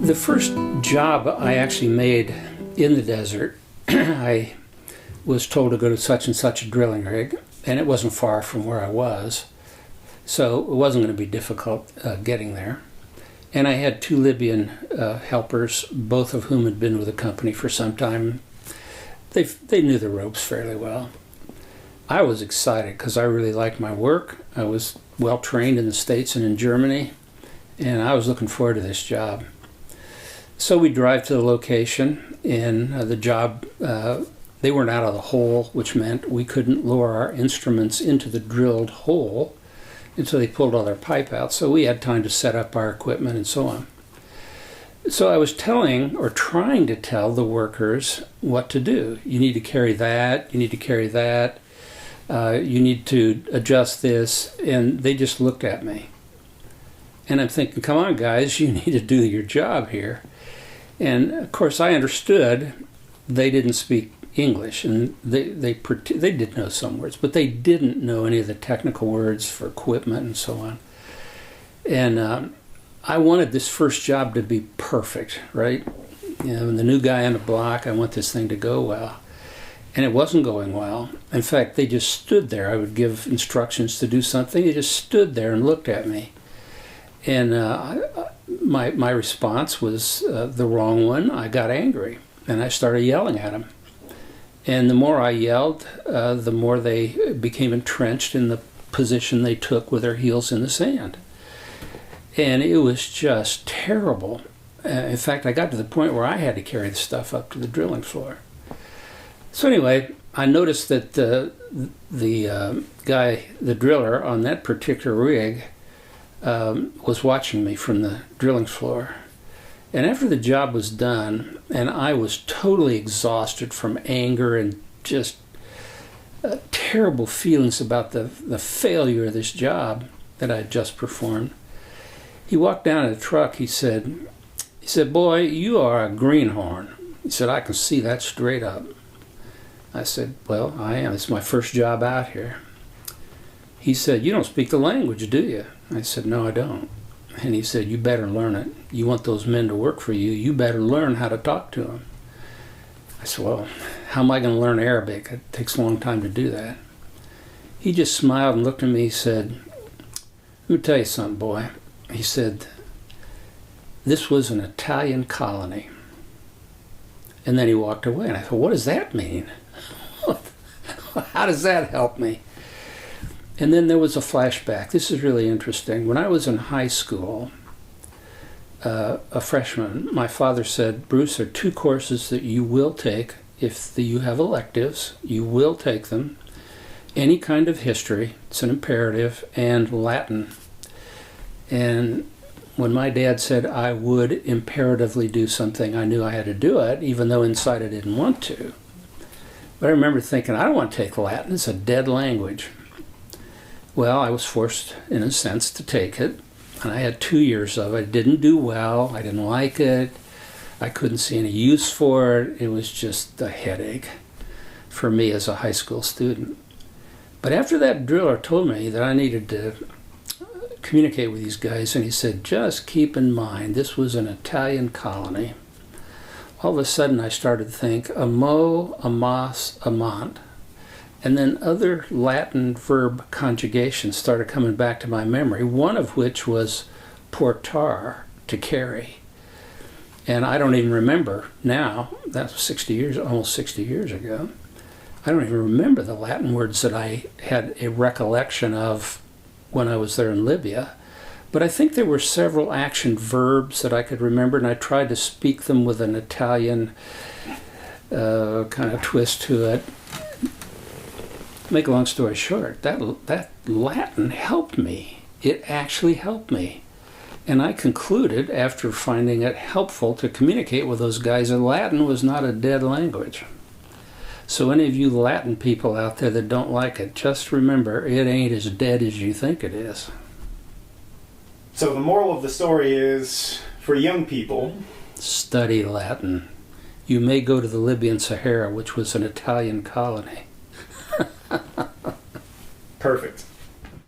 The first job I actually made in the desert, I was told to go to such and such a drilling rig, and it wasn't far from where I was, so it wasn't going to be difficult getting there. And I had two Libyan helpers, both of whom had been with the company for some time. They knew the ropes fairly well. I was excited because I really liked my work. I was well trained in the States and in Germany, and I was looking forward to this job. So we drive to the location, and the job, they weren't out of the hole, which meant we couldn't lower our instruments into the drilled hole until they pulled all their pipe out. So we had time to set up our equipment and so on. So I was telling, or trying to tell, the workers what to do. You need to carry that, you need to carry that, you need to adjust this, and they just looked at me. And I'm thinking, come on guys, you need to do your job here. And of course I understood they didn't speak English, and they did know some words, but they didn't know any of the technical words for equipment and so on. And I wanted this first job to be perfect, right? You know, and the new guy on the block, I want this thing to go well. And it wasn't going well. In fact, they just stood there. I would give instructions to do something. They just stood there and looked at me. And my response was the wrong one. I got angry, and I started yelling at them. And the more I yelled, the more they became entrenched in the position they took with their heels in the sand. And it was just terrible. In fact, I got to the point where I had to carry the stuff up to the drilling floor. So anyway, I noticed that the guy, the driller on that particular rig, was watching me from the drilling floor. And after the job was done, and I was totally exhausted from anger and just terrible feelings about the failure of this job that I had just performed, he walked down to the truck. He said, "Boy, you are a greenhorn." He said, "I can see that straight up." I said, "Well, I am. It's my first job out here." He said, "You don't speak the language, do you?" I said, "No, I don't." And he said, "You better learn it. You want those men to work for you. You better learn how to talk to them." I said, "Well, how am I going to learn Arabic? It takes a long time to do that." He just smiled and looked at me. He said, "Let me tell you something, boy." He said, "This was an Italian colony." And then he walked away. And I thought, what does that mean? How does that help me? And then there was a flashback. This is really interesting. When I was in high school, a freshman, my father said, "Bruce, there are two courses that you will take if you have electives. You will take them. Any kind of history, it's an imperative, and Latin." And when my dad said I would imperatively do something, I knew I had to do it, even though inside I didn't want to. But I remember thinking, I don't want to take Latin. It's a dead language. Well, I was forced, in a sense, to take it, and I had 2 years of it. I didn't do well. I didn't like it. I couldn't see any use for it. It was just a headache for me as a high school student. But after that driller told me that I needed to communicate with these guys, and he said, just keep in mind, this was an Italian colony. All of a sudden, I started to think, amo, amas, amant. And then other Latin verb conjugations started coming back to my memory, one of which was portar, to carry. And I don't even remember now, that was 60 years, almost 60 years ago, I don't even remember the Latin words that I had a recollection of when I was there in Libya. But I think there were several action verbs that I could remember, and I tried to speak them with an Italian kind of twist to it. Make a long story short, that Latin helped me. It actually helped me. And I concluded, after finding it helpful to communicate with those guys, that Latin was not a dead language. So any of you Latin people out there that don't like it, just remember, it ain't as dead as you think it is. So the moral of the story is, for young people, study Latin. You may go to the Libyan Sahara, which was an Italian colony. Perfect.